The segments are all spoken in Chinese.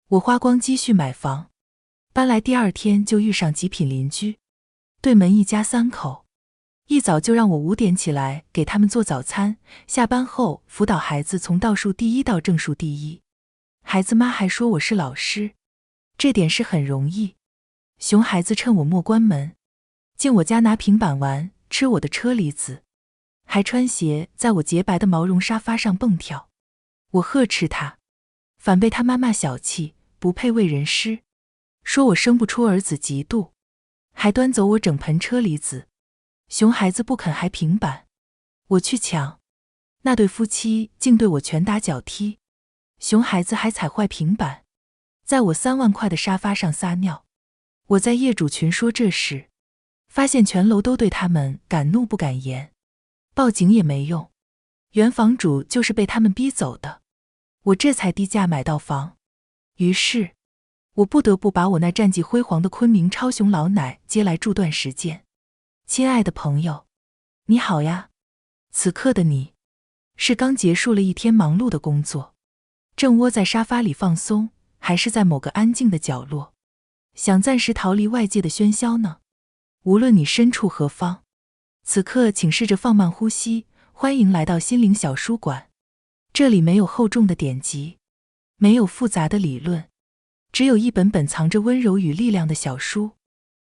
我花光积蓄买房，搬来第2天就遇上极品邻居，对门一家3口，一早就让我5点起来给他们做早餐，下班后辅导孩子从倒数第1到正数第1。孩子妈还说我是老师，这点是很容易。熊孩子趁我没关门，进我家拿平板玩，吃我的车厘子，还穿鞋在我洁白的毛绒沙发上蹦跳。我呵斥他，反被他妈骂小气，不配为人师，说我生不出儿子嫉妒，还端走我整盆车厘子。熊孩子不肯还平板，我去抢，那对夫妻竟对我拳打脚踢，熊孩子还踩坏平板，在我3万块的沙发上撒尿。我在业主群说这事，发现全楼都对他们敢怒不敢言，报警也没用，原房主就是被他们逼走的，我这才低价买到房。于是我不得不把我那战绩辉煌的昆明超雄老奶接来住段时间。亲爱的朋友，你好呀，此刻的你是刚结束了一天忙碌的工作，正窝在沙发里放松，还是在某个安静的角落，想暂时逃离外界的喧嚣呢？无论你身处何方，此刻请试着放慢呼吸，欢迎来到心灵小书馆。这里没有厚重的典籍，没有复杂的理论，只有一本本藏着温柔与力量的小书，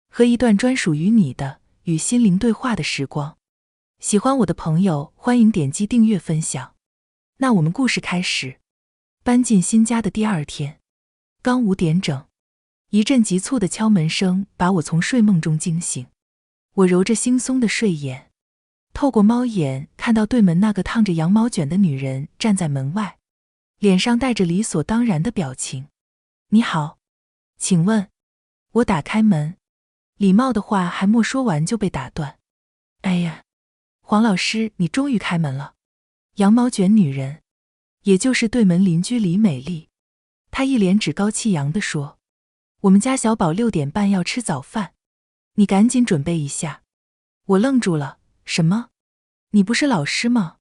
和一段专属于你的与心灵对话的时光。喜欢我的朋友欢迎点击订阅分享。那我们故事开始。搬进新家的第2天，刚5点整，一阵急促的敲门声把我从睡梦中惊醒。我揉着惺忪的睡眼，透过猫眼看到对门那个烫着羊毛卷的女人站在门外，脸上带着理所当然的表情。你好，请问。我打开门，礼貌的话还没说完就被打断。哎呀，黄老师，你终于开门了。羊毛卷女人，也就是对门邻居李美丽，她一脸趾高气扬地说，我们家小宝6点半要吃早饭，你赶紧准备一下。我愣住了，什么？你不是老师吗？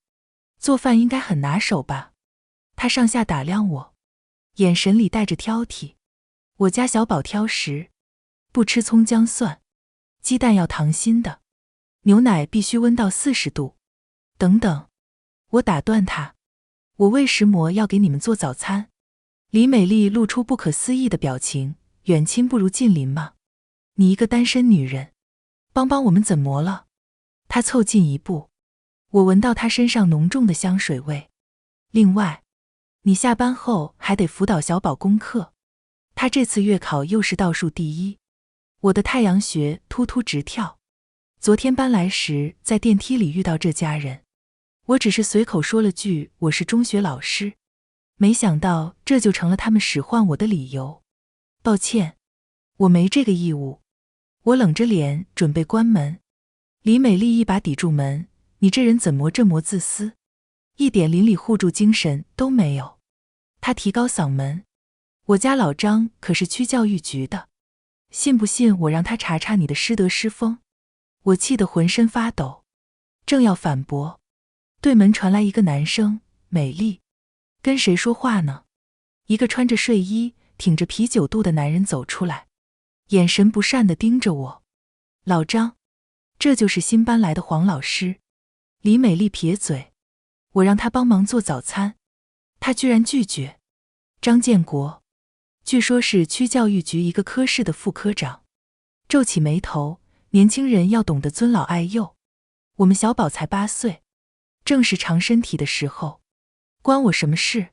做饭应该很拿手吧？她上下打量我，眼神里带着挑剔。我家小宝挑食，不吃葱姜蒜，鸡蛋要溏心的，牛奶必须温到40度。等等，我打断他，我为什么要给你们做早餐？李美丽露出不可思议的表情，远亲不如近邻嘛。你一个单身女人，帮帮我们怎么了？她凑近一步，我闻到她身上浓重的香水味。另外，你下班后还得辅导小宝功课，他这次月考又是倒数第1。我的太阳穴突突直跳。昨天搬来时在电梯里遇到这家人，我只是随口说了句我是中学老师，没想到这就成了他们使唤我的理由。抱歉，我没这个义务。我冷着脸准备关门，李美丽一把抵住门，你这人怎么这么自私，一点邻里互助精神都没有。她提高嗓门，我家老张可是区教育局的，信不信我让他查查你的师德师风？我气得浑身发抖，正要反驳，对门传来一个男声，美丽，跟谁说话呢？一个穿着睡衣挺着啤酒肚的男人走出来，眼神不善地盯着我。老张，这就是新搬来的黄老师。李美丽撇嘴，我让他帮忙做早餐，他居然拒绝。张建国，据说是区教育局一个科室的副科长。皱起眉头，年轻人要懂得尊老爱幼，我们小宝才8岁，正是长身体的时候，关我什么事？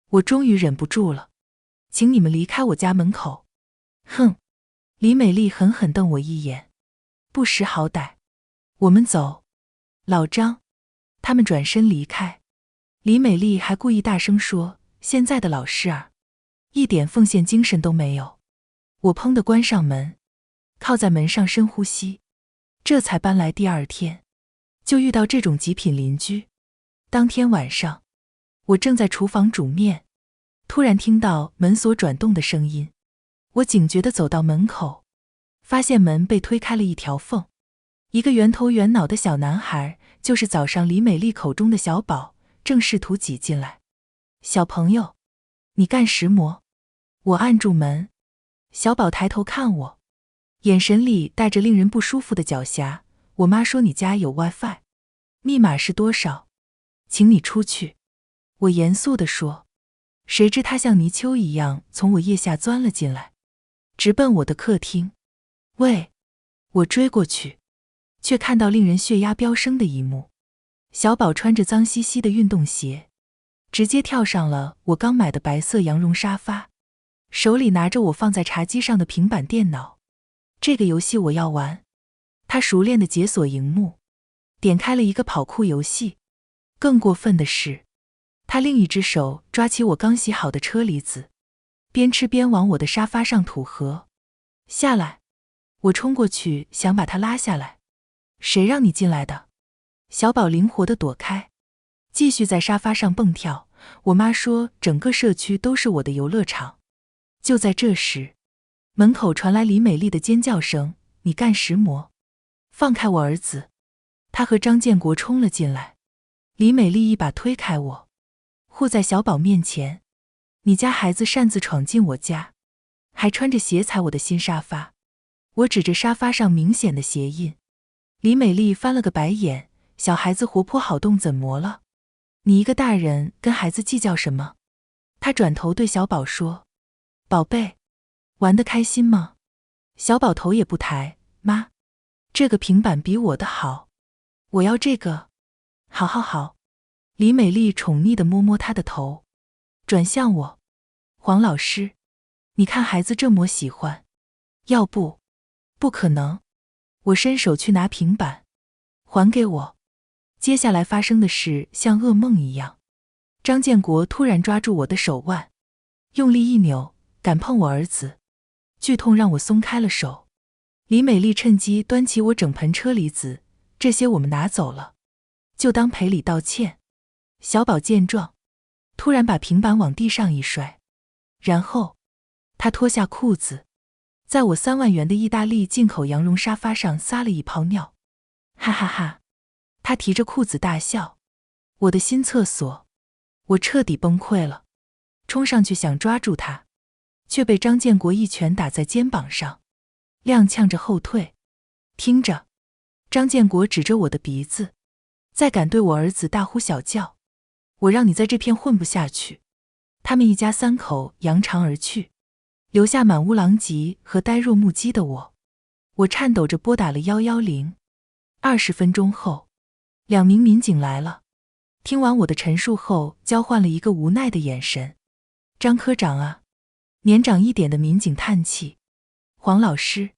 我终于忍不住了，请你们离开我家门口。哼！李美丽狠狠瞪我一眼，不识好歹。我们走。老张，他们转身离开。李美丽还故意大声说，现在的老师啊，一点奉献精神都没有。我砰地关上门，靠在门上深呼吸。这才搬来第2天，就遇到这种极品邻居。当天晚上，我正在厨房煮面，突然听到门锁转动的声音。我警觉地走到门口，发现门被推开了一条缝。一个圆头圆脑的小男孩，就是早上李美丽口中的小宝，正试图挤进来。小朋友，你干什么？我按住门，小宝抬头看我，眼神里带着令人不舒服的狡黠。我妈说你家有 WiFi， 密码是多少？请你出去。我严肃地说。谁知他像泥鳅一样从我腋下钻了进来，直奔我的客厅。喂！我追过去，却看到令人血压飙升的一幕。小宝穿着脏兮兮的运动鞋，直接跳上了我刚买的白色羊绒沙发，手里拿着我放在茶几上的平板电脑。这个游戏我要玩。他熟练地解锁荧幕，点开了一个跑酷游戏。更过分的是，他另一只手抓起我刚洗好的车厘子，边吃边往我的沙发上吐核。下来！我冲过去想把他拉下来。谁让你进来的？小宝灵活地躲开，继续在沙发上蹦跳。我妈说整个社区都是我的游乐场。就在这时，门口传来李美丽的尖叫声：你干什么？放开我儿子！他和张建国冲了进来。李美丽一把推开我，护在小宝面前。你家孩子擅自闯进我家，还穿着鞋踩我的新沙发。我指着沙发上明显的鞋印。李美丽翻了个白眼，小孩子活泼好动怎么了？你一个大人跟孩子计较什么？她转头对小宝说：宝贝，玩得开心吗？小宝头也不抬：妈，这个平板比我的好，我要这个。好好好。李美丽宠溺地摸摸他的头，转向我：黄老师，你看孩子这么喜欢，要不？不可能。我伸手去拿平板，还给我。接下来发生的事像噩梦一样。张建国突然抓住我的手腕，用力一扭，敢碰我儿子。剧痛让我松开了手。李美丽趁机端起我整盆车厘子，这些我们拿走了，就当赔礼道歉。小宝见状，突然把平板往地上一摔，然后他脱下裤子，在我3万元的意大利进口羊绒沙发上撒了一泡尿。哈哈哈！他提着裤子大笑。我的新厕所！我彻底崩溃了，冲上去想抓住他，却被张建国一拳打在肩膀上，踉跄着后退。听着！张建国指着我的鼻子，再敢对我儿子大呼小叫，我让你在这片混不下去！他们一家3口扬长而去，留下满屋狼藉和呆若木鸡的我。我颤抖着拨打了110。20分钟后，2名民警来了，听完我的陈述后，交换了一个无奈的眼神。张科长啊！年长一点的民警叹气。黄老师，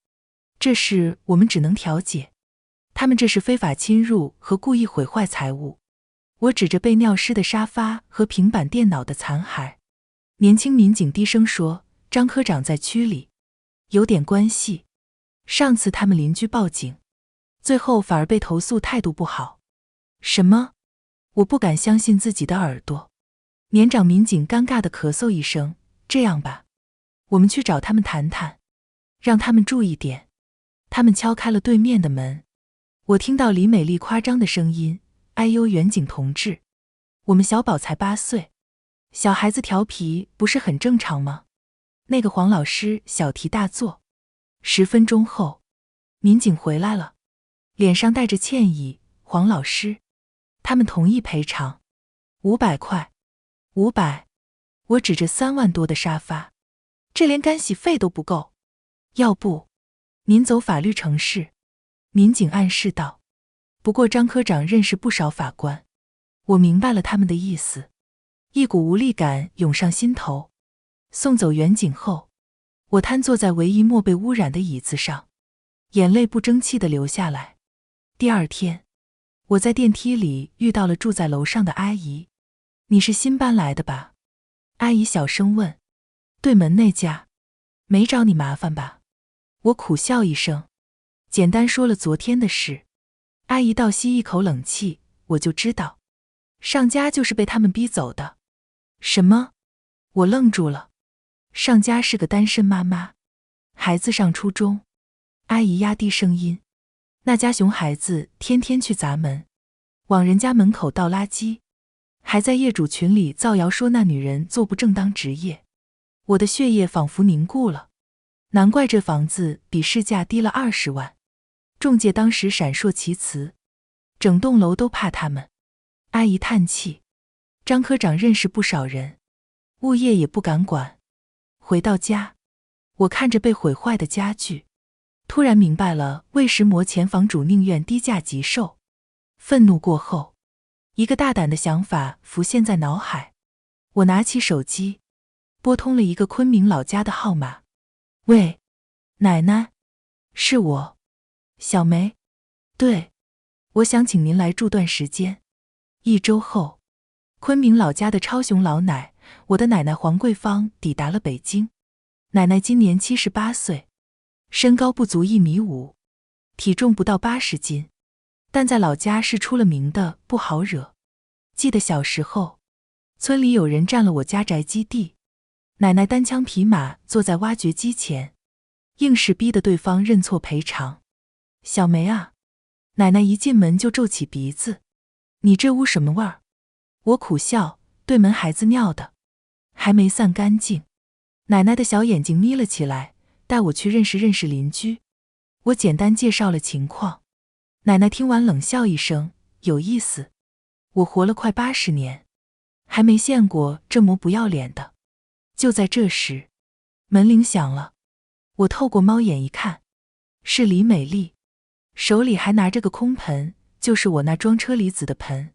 这事我们只能调解，他们这是非法侵入和故意毁坏财物。我指着被尿湿的沙发和平板电脑的残骸。年轻民警低声说：张科长在区里，有点关系。上次他们邻居报警，最后反而被投诉态度不好。什么？我不敢相信自己的耳朵。年长民警尴尬地咳嗽一声：这样吧，我们去找他们谈谈，让他们注意点。他们敲开了对面的门，我听到李美丽夸张的声音：哎呦，远警同志，我们小宝才8岁，小孩子调皮不是很正常吗？那个黄老师小题大做。10分钟后，民警回来了，脸上带着歉意：黄老师，他们同意赔偿500块。500？我指着3万多的沙发，这连干洗费都不够。要不，您走法律程序。民警暗示道。不过张科长认识不少法官，我明白了他们的意思。一股无力感涌上心头。送走远警后，我瘫坐在唯一莫被污染的椅子上，眼泪不争气地流下来。第二天，我在电梯里遇到了住在楼上的阿姨。你是新搬来的吧？阿姨小声问。对门那家。没找你麻烦吧？我苦笑一声，简单说了昨天的事。阿姨倒吸一口冷气，我就知道，上家就是被他们逼走的。什么？我愣住了。上家是个单身妈妈，孩子上初中。阿姨压低声音，那家熊孩子天天去砸门，往人家门口倒垃圾，还在业主群里造谣说那女人做不正当职业。我的血液仿佛凝固了。难怪这房子比市价低了20万。中介当时闪烁其词，整栋楼都怕他们。阿姨叹气，张科长认识不少人，物业也不敢管。回到家，我看着被毁坏的家具，突然明白了为什么前房主宁愿低价急售。愤怒过后，一个大胆的想法浮现在脑海。我拿起手机，拨通了一个昆明老家的号码。喂，奶奶，是我，小梅。对，我想请您来住段时间。1周后，昆明老家的超雄老奶，我的奶奶黄桂芳抵达了北京。奶奶今年78岁，身高不足1.5米，体重不到80斤，但在老家是出了名的不好惹。记得小时候，村里有人占了我家宅基地，奶奶单枪匹马坐在挖掘机前，硬是逼得对方认错赔偿。小梅啊，奶奶一进门就皱起鼻子，你这屋什么味儿？我苦笑，对门孩子尿的，还没散干净。奶奶的小眼睛眯了起来，带我去认识认识邻居。我简单介绍了情况，奶奶听完冷笑一声，有意思。我活了快80年，还没见过这么不要脸的。就在这时，门铃响了，我透过猫眼一看，是李美丽，手里还拿着个空盆，就是我那装车厘子的盆。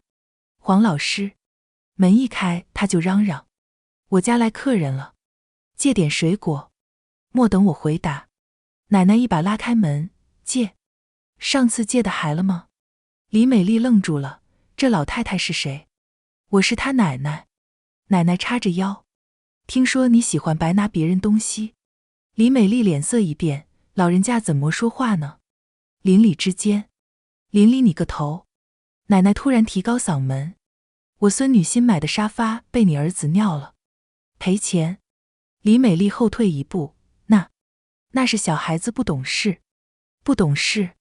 黄老师，门一开她就嚷嚷，我家来客人了，借点水果。莫等我回答，奶奶一把拉开门，借？上次借的还了吗？李美丽愣住了，这老太太是谁？我是她奶奶。奶奶叉着腰，听说你喜欢白拿别人东西。李美丽脸色一变，老人家怎么说话呢？邻里之间，邻里你个头！奶奶突然提高嗓门，我孙女新买的沙发被你儿子尿了，赔钱。李美丽后退一步，那是小孩子不懂事。不懂事？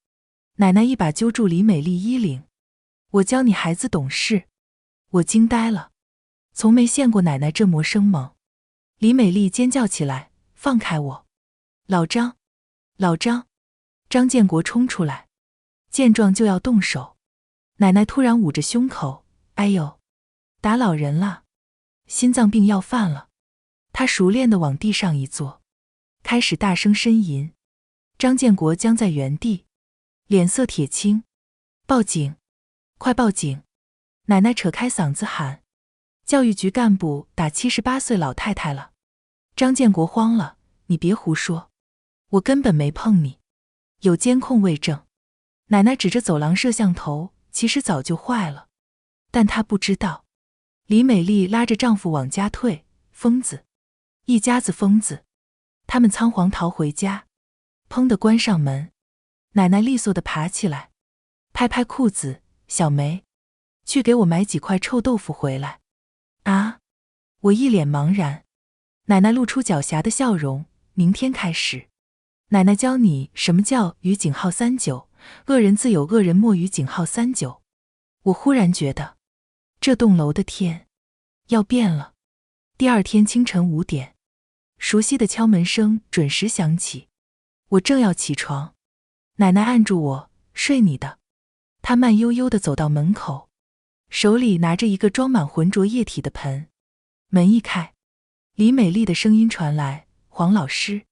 奶奶一把揪住李美丽衣领，我教你孩子懂事。我惊呆了，从没见过奶奶这么生猛。李美丽尖叫起来，放开我！老张，老张！张建国冲出来，见状就要动手。奶奶突然捂着胸口，哎呦，打老人了，心脏病要犯了。她熟练地往地上一坐，开始大声呻吟。张建国僵在原地，脸色铁青。报警，快报警！奶奶扯开嗓子喊，教育局干部打78岁老太太了。张建国慌了，你别胡说，我根本没碰你，有监控为证。奶奶指着走廊摄像头，其实早就坏了，但她不知道。李美丽拉着丈夫往家退，疯子，一家子疯子。他们仓皇逃回家，砰地关上门。奶奶利索地爬起来，拍拍裤子，小梅，去给我买几块臭豆腐回来。啊！我一脸茫然。奶奶露出狡黠的笑容，明天开始，奶奶教你什么叫于井号39，恶人自有恶人莫于井号39。我忽然觉得，这栋楼的天要变了。第二天清晨5点，熟悉的敲门声准时响起。我正要起床，奶奶按住我，睡你的。她慢悠悠地走到门口，手里拿着一个装满浑浊液体的盆。门一开，李美丽的声音传来，黄老师，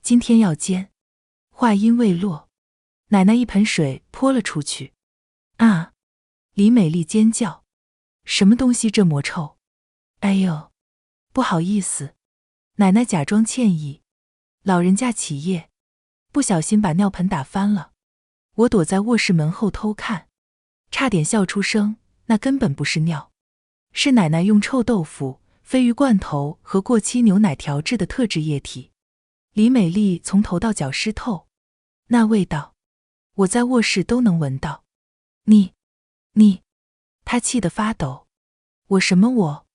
今天要煎。话音未落，奶奶一盆水泼了出去。啊！李美丽尖叫，什么东西这么臭？哎呦，不好意思。奶奶假装歉意，老人家起夜，不小心把尿盆打翻了。我躲在卧室门后偷看，差点笑出声，那根本不是尿，是奶奶用臭豆腐、鲱鱼罐头和过期牛奶调制的特制液体。李美丽从头到脚湿透，那味道，我在卧室都能闻到。你，她气得发抖。我什么我？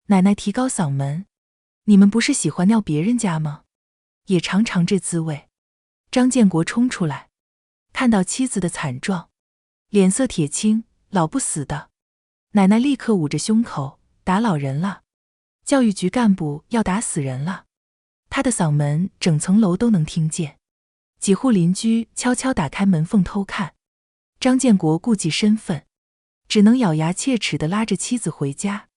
奶奶提高嗓门，你们不是喜欢尿别人家吗？也尝尝这滋味。张建国冲出来，看到妻子的惨状，脸色铁青，老不死的。奶奶立刻捂着胸口，打老人了，教育局干部要打死人了。他的嗓门整层楼都能听见。几户邻居悄悄打开门缝偷看。张建国顾忌身份，只能咬牙切齿地拉着妻子回家。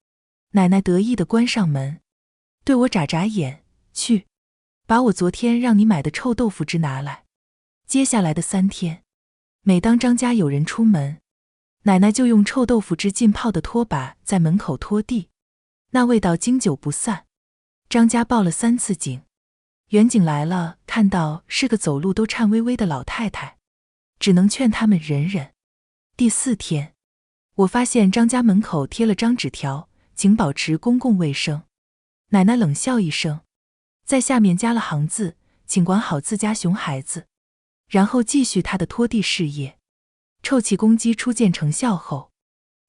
奶奶得意地关上门，对我眨眨眼，去，把我昨天让你买的臭豆腐汁拿来。接下来的3天，每当张家有人出门，奶奶就用臭豆腐汁浸泡的拖把在门口拖地，那味道经久不散。张家报了3次警，远警来了，看到是个走路都颤巍巍的老太太，只能劝他们忍忍。第4天，我发现张家门口贴了张纸条，请保持公共卫生。奶奶冷笑一声，在下面加了行字，请管好自家熊孩子，然后继续她的拖地事业。臭气攻击初见成效后，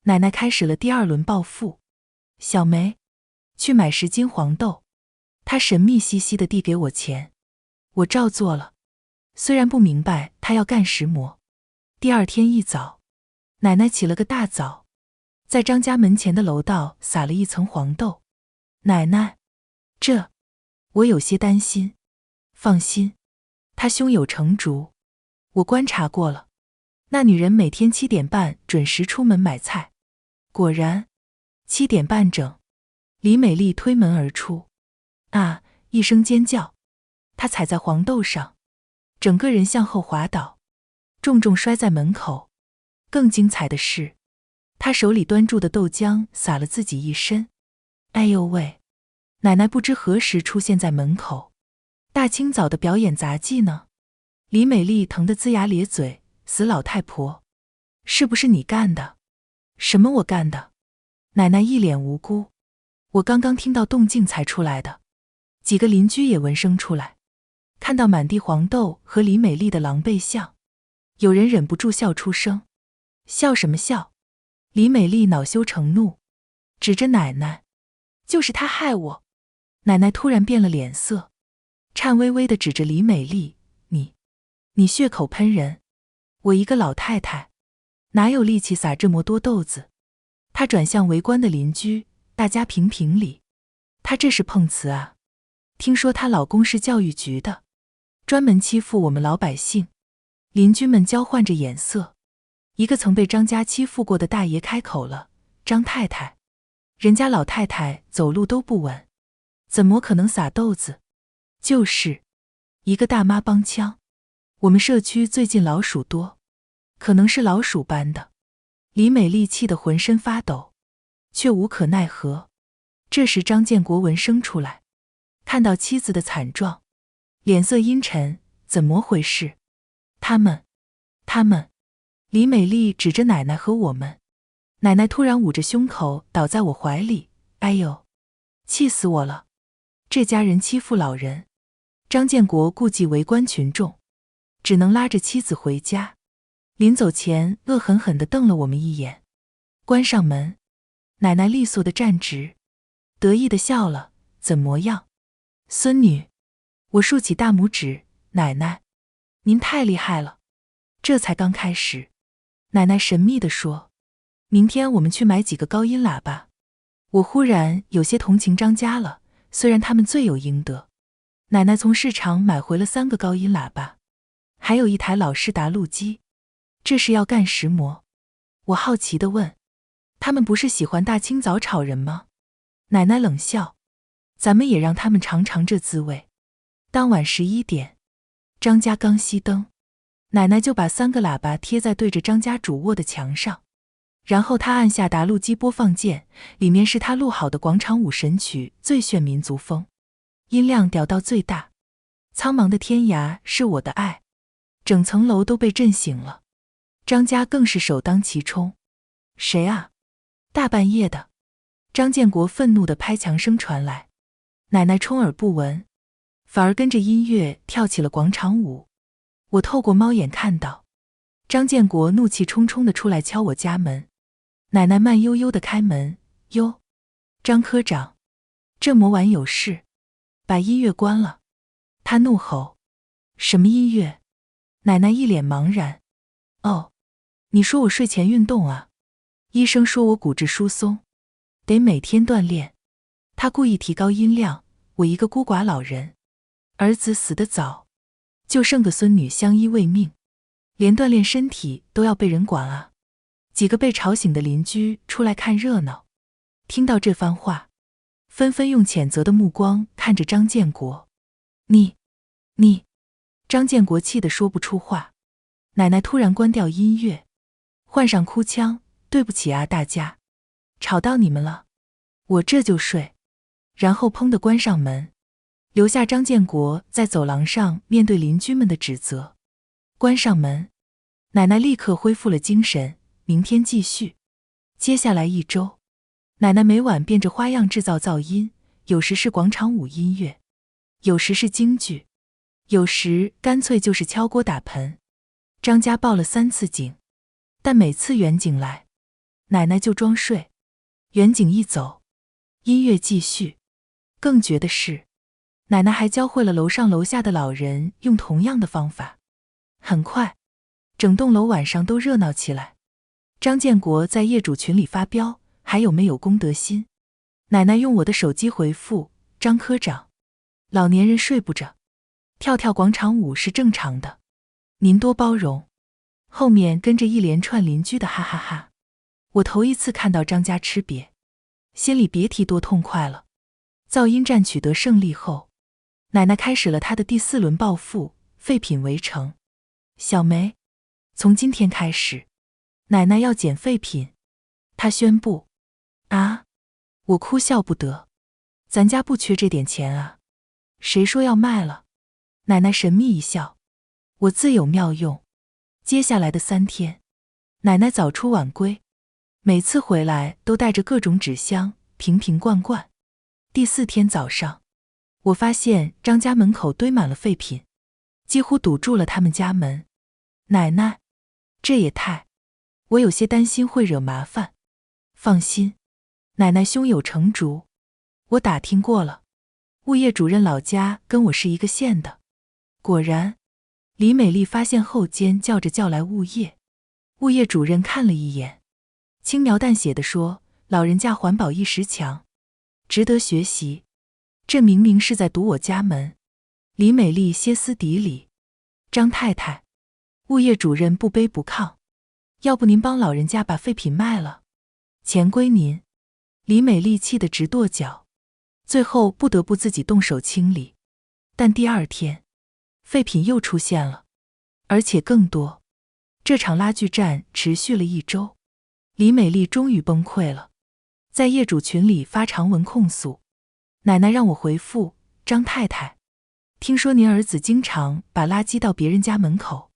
奶奶开始了第2轮报复。小梅，去买10斤黄豆。她神秘兮兮地递给我钱，我照做了，虽然不明白她要干什么。第2天一早，奶奶起了个大早，在张家门前的楼道撒了一层黄豆。奶奶，我有些担心。放心，她胸有成竹，我观察过了，那女人每天7点半准时出门买菜。果然，7点半整，李美丽推门而出。啊！一声尖叫，她踩在黄豆上，整个人向后滑倒，重重摔在门口。更精彩的是，她手里端住的豆浆洒了自己一身。哎呦喂！奶奶不知何时出现在门口，大清早的表演杂技呢。李美丽疼得龇牙咧嘴，死老太婆，是不是你干的？什么我干的？奶奶一脸无辜，我刚刚听到动静才出来的。几个邻居也闻声出来，看到满地黄豆和李美丽的狼狈相，有人忍不住笑出声。笑什么笑？李美丽恼羞成怒，指着奶奶，就是她害我。奶奶突然变了脸色，颤巍巍地指着李美丽，你血口喷人，我一个老太太，哪有力气撒这么多豆子？她转向围观的邻居，大家评评理，她这是碰瓷啊！听说她老公是教育局的，专门欺负我们老百姓。邻居们交换着眼色。一个曾被张家欺负过的大爷开口了，张太太，人家老太太走路都不稳，怎么可能撒豆子？就是。一个大妈帮腔，我们社区最近老鼠多，可能是老鼠搬的。李美丽气得浑身发抖，却无可奈何。这时张建国闻声出来，看到妻子的惨状，脸色阴沉，怎么回事？他们，李美丽指着奶奶和我们。奶奶突然捂着胸口倒在我怀里，哎呦，气死我了！这家人欺负老人。张建国顾忌围观群众，只能拉着妻子回家。临走前恶狠狠地瞪了我们一眼，关上门。奶奶利索地站直，得意地笑了，怎么样，孙女？我竖起大拇指，奶奶，您太厉害了。这才刚开始。奶奶神秘地说，明天我们去买几个高音喇叭。我忽然有些同情张家了，虽然他们罪有应得。奶奶从市场买回了3个高音喇叭，还有一台老式打录机。这是要干什么？我好奇地问。他们不是喜欢大清早吵人吗？奶奶冷笑，咱们也让他们尝尝这滋味。当晚11点，张家刚熄灯，奶奶就把3个喇叭贴在对着张家主卧的墙上，然后她按下打录机播放键，里面是她录好的广场舞神曲《最炫民族风》，音量调到最大。苍茫的天涯是我的爱，整层楼都被震醒了。张家更是首当其冲。谁啊？大半夜的！张建国愤怒的拍墙声传来。奶奶充耳不闻，反而跟着音乐跳起了广场舞。我透过猫眼看到，张建国怒气冲冲地出来敲我家门。奶奶慢悠悠地开门，哟，张科长，这么晚有事？把音乐关了。他怒吼。什么音乐？奶奶一脸茫然。哦，你说我睡前运动啊？医生说我骨质疏松，得每天锻炼。他故意提高音量，我一个孤寡老人，儿子死得早，就剩个孙女相依为命，连锻炼身体都要被人管啊。几个被吵醒的邻居出来看热闹，听到这番话，纷纷用谴责的目光看着张建国。你，张建国气得说不出话。奶奶突然关掉音乐，换上哭腔，对不起啊大家，吵到你们了，我这就睡。然后砰地关上门，留下张建国在走廊上面对邻居们的指责。关上门，奶奶立刻恢复了精神，明天继续。接下来1周，奶奶每晚变着花样制造噪音，有时是广场舞音乐，有时是京剧，有时干脆就是敲锅打盆。张家报了3次警，但每次远景来，奶奶就装睡。远景一走，音乐继续。更绝的是，奶奶还教会了楼上楼下的老人用同样的方法。很快，整栋楼晚上都热闹起来。张建国在业主群里发飙，还有没有公德心？奶奶用我的手机回复，张科长，老年人睡不着，跳跳广场舞是正常的，您多包容。后面跟着一连串邻居的哈哈哈。我头一次看到张家吃瘪，心里别提多痛快了。噪音战取得胜利后，奶奶开始了她的第4轮报复，废品围城。小梅，从今天开始，奶奶要捡废品。她宣布。啊！我哭笑不得，咱家不缺这点钱啊，谁说要卖了？奶奶神秘一笑，我自有妙用。接下来的3天，奶奶早出晚归，每次回来都带着各种纸箱，瓶瓶罐罐。第4天早上，我发现张家门口堆满了废品，几乎堵住了他们家门。奶奶，这也太……我有些担心会惹麻烦。放心，奶奶胸有成竹，我打听过了，物业主任老家跟我是一个县的。果然，李美丽发现后尖叫着叫来物业。物业主任看了一眼，轻描淡写地说，老人家环保意识强，值得学习。这明明是在堵我家门。李美丽歇斯底里，张太太，物业主任不卑不亢，要不您帮老人家把废品卖了，钱归您。李美丽气得直跺脚，最后不得不自己动手清理。但第2天，废品又出现了，而且更多。这场拉锯战持续了1周，李美丽终于崩溃了，在业主群里发长文控诉。奶奶让我回复，张太太，听说您儿子经常把垃圾到别人家门口，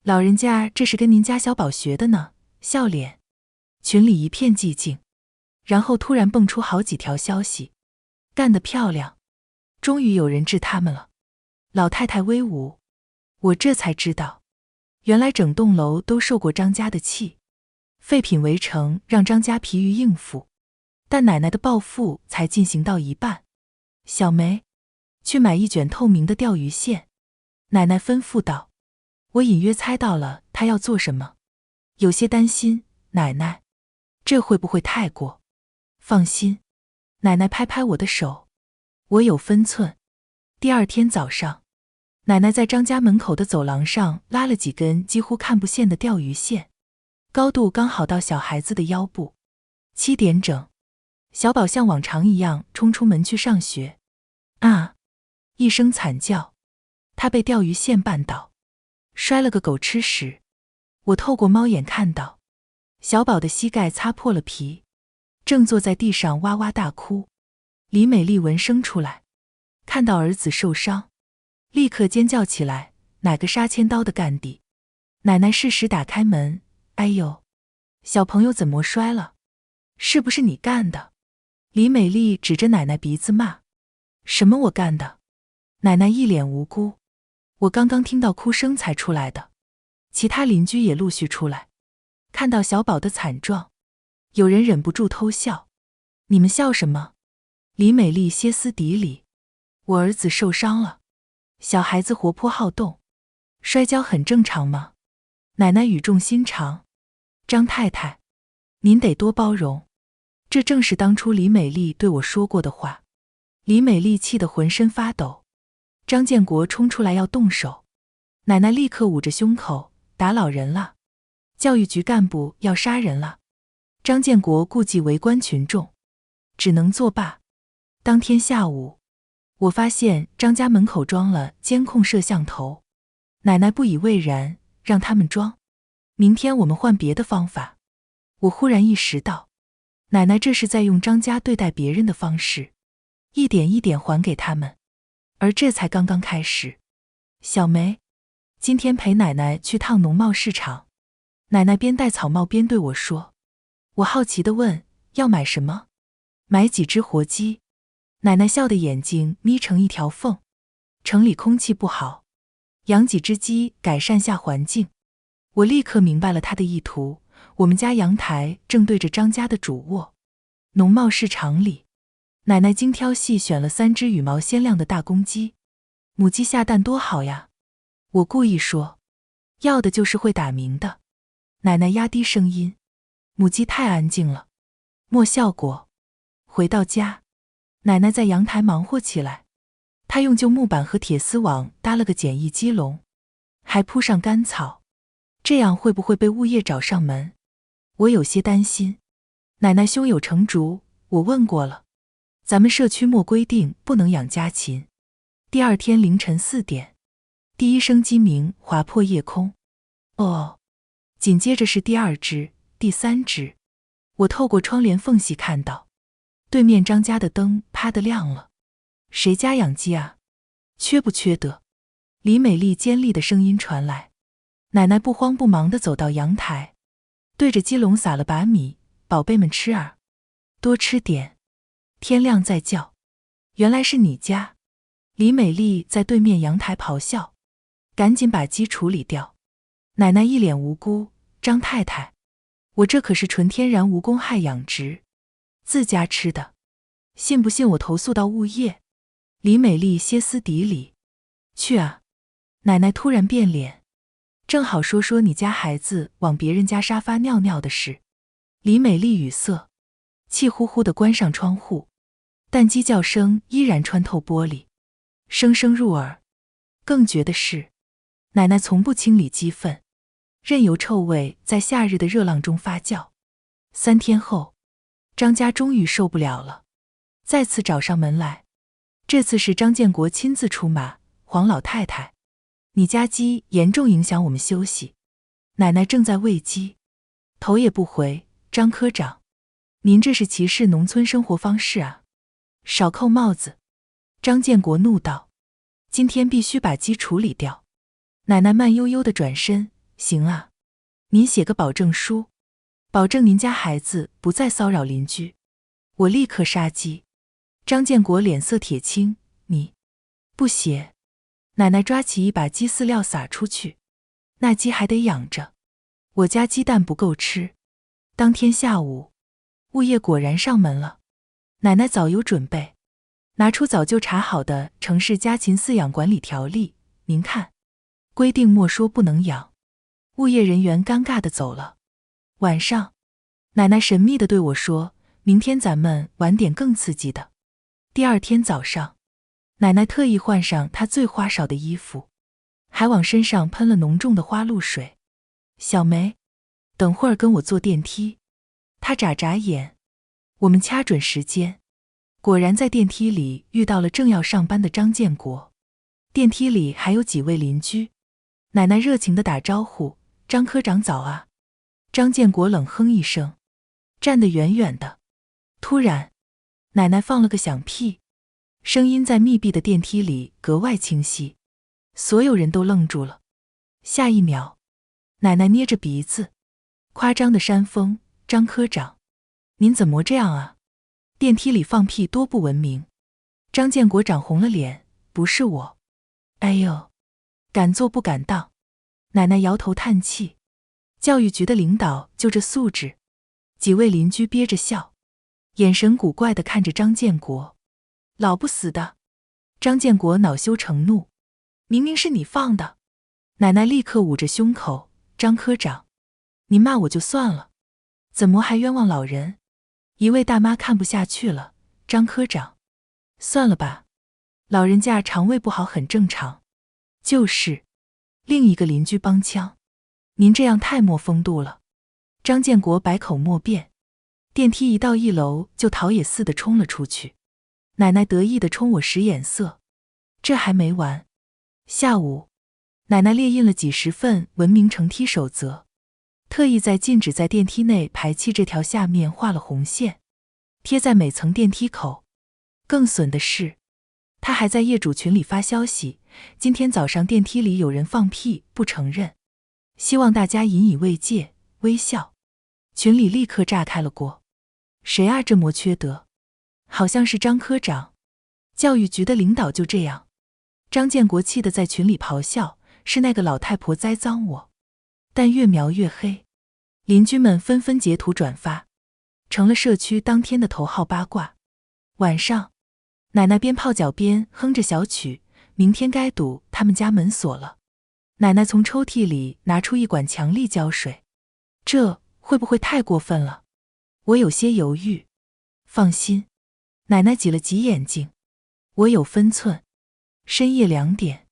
老人家这是跟您家小宝学的呢，笑脸。群里一片寂静，然后突然蹦出好几条消息，干得漂亮，终于有人治他们了。老太太威武，我这才知道，原来整栋楼都受过张家的气。废品围城让张家疲于应付，但奶奶的报复才进行到一半。小梅，去买1卷透明的钓鱼线。奶奶吩咐道。我隐约猜到了她要做什么，有些担心，奶奶，这会不会太过？放心，奶奶拍拍我的手，我有分寸。第2天早上，奶奶在张家门口的走廊上拉了几根几乎看不见的钓鱼线，高度刚好到小孩子的腰部。7点整，小宝像往常一样冲出门去上学。啊！一声惨叫，他被钓鱼线绊倒，摔了个狗吃屎。我透过猫眼看到，小宝的膝盖擦破了皮，正坐在地上哇哇大哭。李美丽闻声出来，看到儿子受伤，立刻尖叫起来，哪个杀千刀的干地？奶奶适时打开门，哎呦，小朋友怎么摔了？是不是你干的？李美丽指着奶奶鼻子骂，什么我干的？奶奶一脸无辜，我刚刚听到哭声才出来的。其他邻居也陆续出来，看到小宝的惨状，有人忍不住偷笑。你们笑什么？李美丽歇斯底里，我儿子受伤了，小孩子活泼好动，摔跤很正常吗？奶奶语重心长，张太太，您得多包容，这正是当初李美丽对我说过的话。李美丽气得浑身发抖，张建国冲出来要动手，奶奶立刻捂着胸口，打老人了，教育局干部要杀人了。张建国顾忌围观群众，只能作罢。当天下午，我发现张家门口装了监控摄像头，奶奶不以为然，让他们装，明天我们换别的方法。我忽然意识到，奶奶这是在用张家对待别人的方式，一点一点还给他们，而这才刚刚开始。小梅，今天陪奶奶去趟农贸市场。奶奶边戴草帽边对我说。我好奇地问，要买什么？买几只活鸡。奶奶笑的眼睛眯成一条缝。城里空气不好，养几只鸡改善下环境。我立刻明白了她的意图。我们家阳台正对着张家的主卧。农贸市场里，奶奶精挑细选了3只羽毛鲜亮的大公鸡。母鸡下蛋多好呀！我故意说，要的就是会打鸣的。奶奶压低声音，母鸡太安静了，没效果。回到家，奶奶在阳台忙活起来。她用旧木板和铁丝网搭了个简易鸡笼，还铺上干草，这样会不会被物业找上门？我有些担心。奶奶胸有成竹，我问过了，咱们社区没规定不能养家禽。第二天凌晨4点，第一声鸡鸣划破夜空。哦，紧接着是第2只、第3只。我透过窗帘缝隙看到，对面张家的灯啪地亮了。谁家养鸡啊？缺不缺德？李美丽尖利的声音传来。奶奶不慌不忙地走到阳台，对着鸡笼撒了把米，宝贝们吃儿，多吃点，天亮再叫。原来是你家。李美丽在对面阳台咆哮，赶紧把鸡处理掉。奶奶一脸无辜，张太太，我这可是纯天然无公害养殖，自家吃的，信不信我投诉到物业？李美丽歇斯底里，去啊！奶奶突然变脸，正好说说你家孩子往别人家沙发尿尿的事。李美丽语塞，气呼呼地关上窗户，但鸡叫声依然穿透玻璃，声声入耳。更绝的是，奶奶从不清理鸡粪，任由臭味在夏日的热浪中发酵。3天后，张家终于受不了了，再次找上门来。这次是张建国亲自出马，黄老太太，你家鸡严重影响我们休息。奶奶正在喂鸡，头也不回，张科长，您这是歧视农村生活方式啊！少扣帽子！张建国怒道，今天必须把鸡处理掉。奶奶慢悠悠地转身，行啊，您写个保证书，保证您家孩子不再骚扰邻居。我立刻杀鸡。张建国脸色铁青，你不写？奶奶抓起一把鸡饲料撒出去，那鸡还得养着，我家鸡蛋不够吃。当天下午，物业果然上门了。奶奶早有准备，拿出早就查好的城市家禽饲养管理条例，您看，规定没说不能养。物业人员尴尬地走了。晚上，奶奶神秘地对我说，明天咱们玩点更刺激的。第2天早上，奶奶特意换上她最花哨的衣服，还往身上喷了浓重的花露水。小梅，等会儿跟我坐电梯。她眨眨眼，我们掐准时间。果然在电梯里遇到了正要上班的张建国，电梯里还有几位邻居。奶奶热情地打招呼，张科长早啊。张建国冷哼一声，站得远远的。突然，奶奶放了个响屁，声音在密闭的电梯里格外清晰，所有人都愣住了。下一秒，奶奶捏着鼻子，夸张的煽风，张科长，您怎么这样啊？电梯里放屁多不文明。张建国涨红了脸，不是我。哎呦，敢做不敢当。奶奶摇头叹气，教育局的领导就这素质。几位邻居憋着笑，眼神古怪地看着张建国。老不死的！张建国恼羞成怒，明明是你放的。奶奶立刻捂着胸口，张科长，您骂我就算了，怎么还冤枉老人？一位大妈看不下去了，张科长，算了吧，老人家肠胃不好很正常。就是。另一个邻居帮腔，您这样太没风度了。张建国百口莫辩，电梯一到1楼就逃也似的冲了出去。奶奶得意地冲我使眼色。这还没完，下午奶奶列印了几十份文明乘梯守则，特意在禁止在电梯内排气这条下面画了红线，贴在每层电梯口。更损的是，他还在业主群里发消息，今天早上电梯里有人放屁不承认，希望大家引以为戒，微笑。群里立刻炸开了锅。谁啊这么缺德？好像是张科长。教育局的领导就这样。张建国气得在群里咆哮，是那个老太婆栽赃我。但越描越黑，邻居们纷纷截图转发，成了社区当天的头号八卦。晚上，奶奶边泡脚边哼着小曲，明天该堵他们家门锁了。奶奶从抽屉里拿出一管强力胶水，这会不会太过分了？我有些犹豫。放心，奶奶挤了挤眼睛，我有分寸。深夜2点，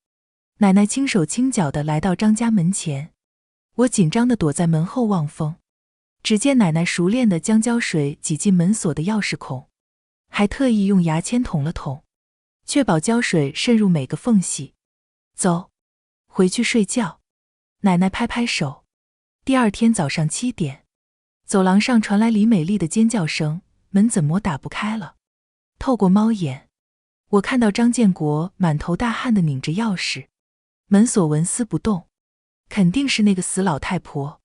奶奶轻手轻脚地来到张家门前，我紧张地躲在门后望风。只见奶奶熟练地将胶水挤进门锁的钥匙孔，还特意用牙签捅了捅，确保胶水渗入每个缝隙。走，回去睡觉。奶奶拍拍手。第二天早上7点，走廊上传来李美丽的尖叫声，门怎么打不开了？透过猫眼，我看到张建国满头大汗地拧着钥匙，门锁纹丝不动，肯定是那个死老太婆。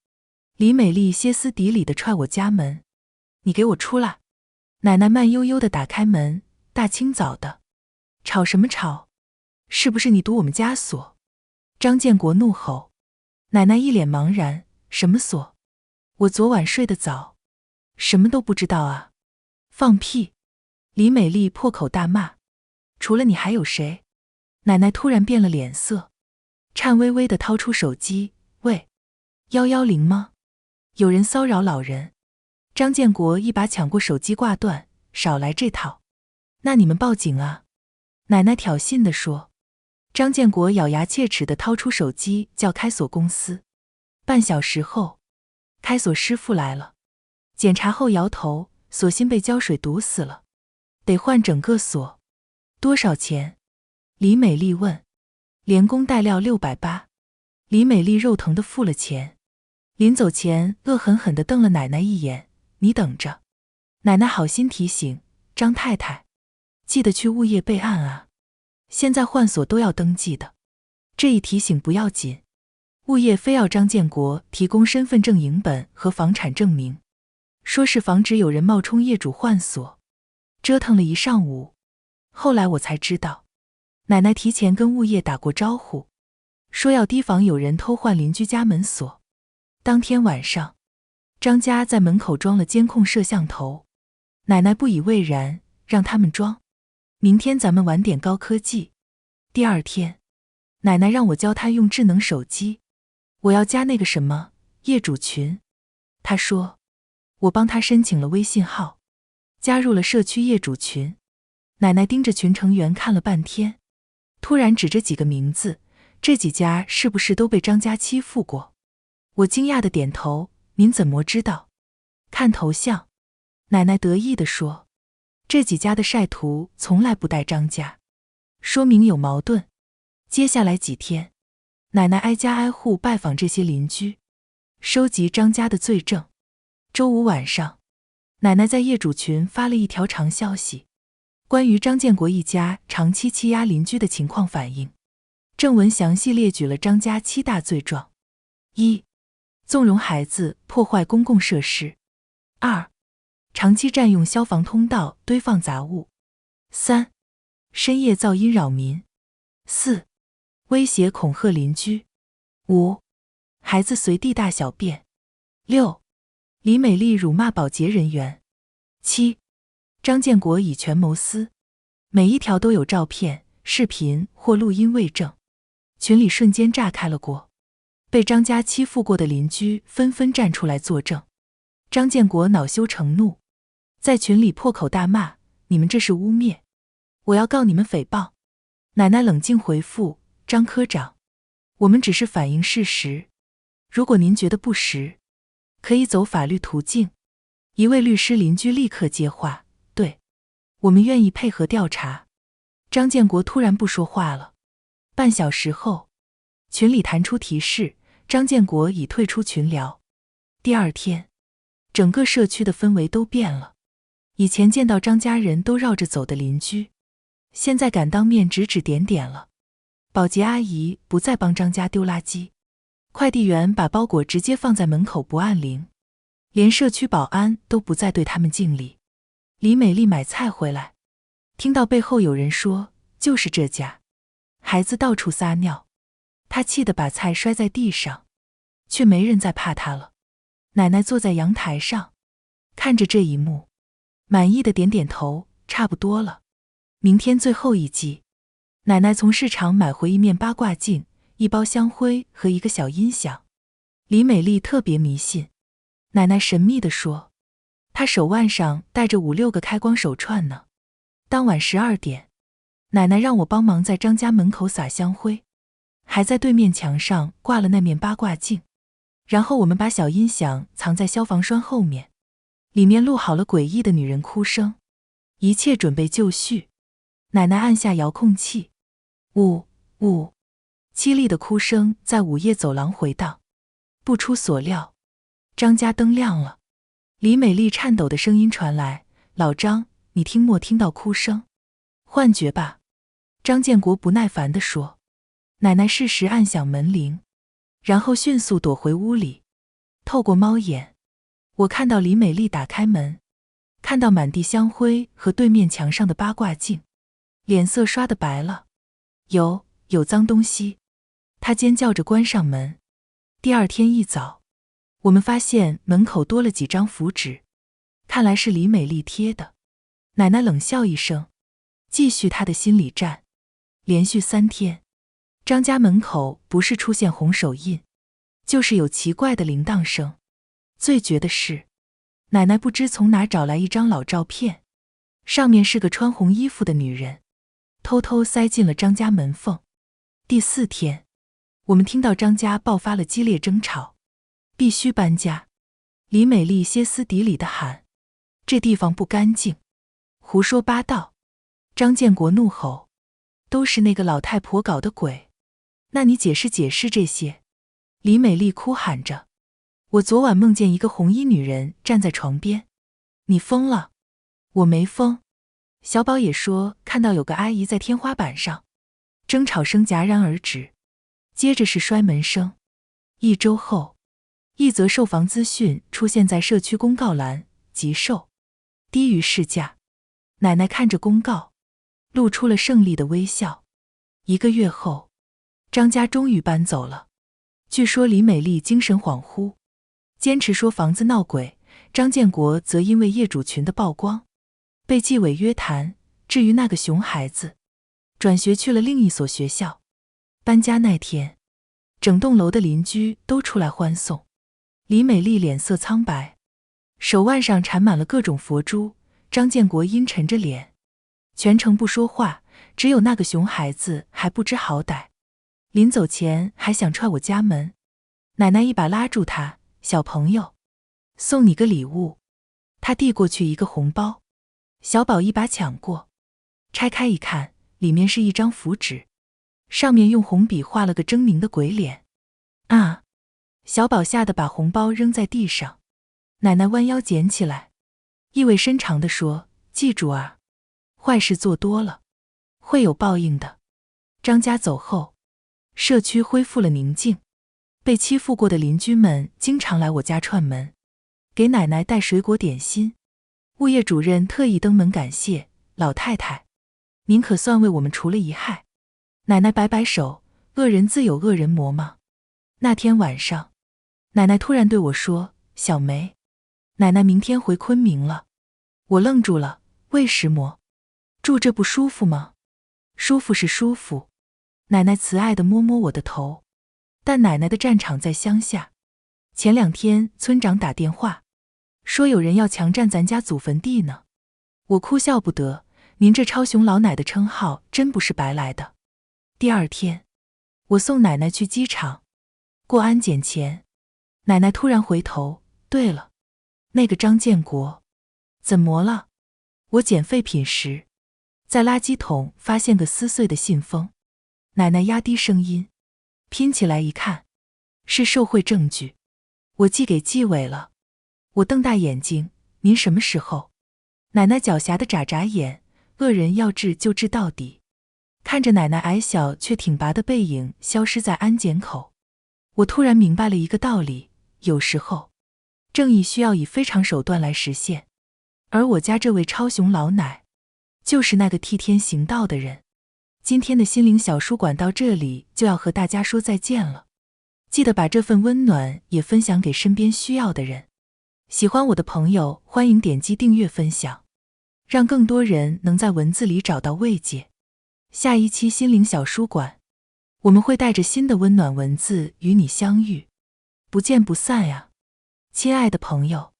李美丽歇斯底里地踹我家门，你给我出来！奶奶慢悠悠地打开门，大清早的，吵什么吵？是不是你堵我们家锁？张建国怒吼。奶奶一脸茫然，什么锁？我昨晚睡得早，什么都不知道啊！放屁！李美丽破口大骂。除了你还有谁？奶奶突然变了脸色，颤巍巍地掏出手机，喂，110吗？有人骚扰老人。张建国一把抢过手机挂断，少来这套。那你们报警啊！奶奶挑衅地说。张建国咬牙切齿地掏出手机叫开锁公司。半小时后，开锁师傅来了，检查后摇头，锁芯被胶水堵死了，得换整个锁。多少钱？李美丽问。连工带料680。李美丽肉疼地付了钱。临走前恶狠狠地瞪了奶奶一眼，你等着。奶奶好心提醒，张太太，记得去物业备案啊，现在换锁都要登记的。这一提醒不要紧，物业非要张建国提供身份证影本和房产证明，说是防止有人冒充业主换锁。折腾了一上午，后来我才知道，奶奶提前跟物业打过招呼，说要提防有人偷换邻居家门锁。当天晚上，张家在门口装了监控摄像头，奶奶不以为然，让他们装，明天咱们玩点高科技。第二天，奶奶让我教她用智能手机，我要加那个什么业主群。她说，我帮她申请了微信号，加入了社区业主群。奶奶盯着群成员看了半天，突然指着几个名字，这几家是不是都被张家欺负过？我惊讶地点头，您怎么知道？看头像。奶奶得意地说，这几家的晒图从来不带张家，说明有矛盾。接下来几天，奶奶挨家挨户拜访这些邻居，收集张家的罪证。周五晚上，奶奶在业主群发了一条长消息，关于张建国一家长期欺压邻居的情况反映。正文详细列举了张家7大罪状。1. 纵容孩子破坏公共设施。2. 长期占用消防通道堆放杂物。3. 深夜噪音扰民。4. 威胁恐吓邻居。5. 孩子随地大小便。6. 李美丽辱骂保洁人员。7. 张建国以权谋私。每一条都有照片、视频或录音为证。群里瞬间炸开了锅，被张家欺负过的邻居纷纷站出来作证。张建国恼羞成怒，在群里破口大骂，你们这是污蔑，我要告你们诽谤。奶奶冷静回复：张科长，我们只是反映事实，如果您觉得不实，可以走法律途径。一位律师邻居立刻接话：对，我们愿意配合调查。张建国突然不说话了。半小时后，群里弹出提示，张建国已退出群聊。第二天，整个社区的氛围都变了。以前见到张家人都绕着走的邻居，现在敢当面指指点点了。保洁阿姨不再帮张家丢垃圾，快递员把包裹直接放在门口不按铃，连社区保安都不再对他们敬礼。李美丽买菜回来，听到背后有人说就是这家，孩子到处撒尿，她气得把菜摔在地上，却没人再怕她了。奶奶坐在阳台上，看着这一幕，满意的点点头，差不多了。明天最后一季。奶奶从市场买回一面八卦镜、一包香灰和一个小音响。李美丽特别迷信，奶奶神秘地说，她手腕上戴着5、6个开光手串呢。当晚12点，奶奶让我帮忙在张家门口撒香灰，还在对面墙上挂了那面八卦镜。然后我们把小音响藏在消防栓后面，里面录好了诡异的女人哭声。一切准备就绪，奶奶按下遥控器，呜呜，凄厉的哭声在午夜走廊回荡。不出所料，张家灯亮了。李美丽颤抖的声音传来：老张，你听没听到哭声？幻觉吧？张建国不耐烦地说。奶奶适时按响门铃，然后迅速躲回屋里。透过猫眼，我看到李美丽打开门，看到满地香灰和对面墙上的八卦镜，脸色刷得白了。有脏东西！她尖叫着关上门。第二天一早，我们发现门口多了几张符纸，看来是李美丽贴的。奶奶冷笑一声，继续她的心理战。连续3天，张家门口不是出现红手印，就是有奇怪的铃铛声。最绝的是，奶奶不知从哪找来一张老照片，上面是个穿红衣服的女人，偷偷塞进了张家门缝。第4天，我们听到张家爆发了激烈争吵，必须搬家。李美丽歇斯底里地喊：这地方不干净，胡说八道！张建国怒吼：都是那个老太婆搞的鬼，那你解释解释这些。李美丽哭喊着：我昨晚梦见一个红衣女人站在床边。你疯了？我没疯。小宝也说看到有个阿姨在天花板上。争吵声戛然而止，接着是摔门声。1周后，一则售房资讯出现在社区公告栏：急售，低于市价。奶奶看着公告，露出了胜利的微笑。1个月后，张家终于搬走了。据说李美丽精神恍惚，坚持说房子闹鬼，张建国则因为业主群的曝光，被纪委约谈。至于那个熊孩子，转学去了另一所学校。搬家那天，整栋楼的邻居都出来欢送。李美丽脸色苍白，手腕上缠满了各种佛珠。张建国阴沉着脸，全程不说话，只有那个熊孩子还不知好歹，临走前还想踹我家门。奶奶一把拉住他：小朋友，送你个礼物。他递过去一个红包，小宝一把抢过，拆开一看，里面是一张符纸，上面用红笔画了个狰狞的鬼脸。啊！小宝吓得把红包扔在地上。奶奶弯腰捡起来，意味深长地说：记住啊，坏事做多了，会有报应的。张家走后，社区恢复了宁静。被欺负过的邻居们经常来我家串门，给奶奶带水果点心。物业主任特意登门感谢：老太太，您可算为我们除了一害。奶奶摆摆手：恶人自有恶人磨吗？那天晚上，奶奶突然对我说：小梅，奶奶明天回昆明了。我愣住了，为什么？住这不舒服吗？舒服是舒服。奶奶慈爱地摸摸我的头，但奶奶的战场在乡下。前2天村长打电话，说有人要强占咱家祖坟地呢。我哭笑不得，您这超雄老奶的称号真不是白来的。第二天，我送奶奶去机场，过安检前，奶奶突然回头，对了，那个张建国，怎么了？我捡废品时，在垃圾桶发现个撕碎的信封，奶奶压低声音，拼起来一看，是受贿证据，我寄给纪委了。我瞪大眼睛，您什么时候？奶奶狡黠地眨眨眼，恶人要治就治到底。看着奶奶矮小却挺拔的背影消失在安检口，我突然明白了一个道理，有时候，正义需要以非常手段来实现。而我家这位超雄老奶，就是那个替天行道的人。今天的心灵小书馆到这里就要和大家说再见了，记得把这份温暖也分享给身边需要的人。喜欢我的朋友，欢迎点击订阅分享，让更多人能在文字里找到慰藉。下一期心灵小书馆，我们会带着新的温暖文字与你相遇，不见不散呀，亲爱的朋友。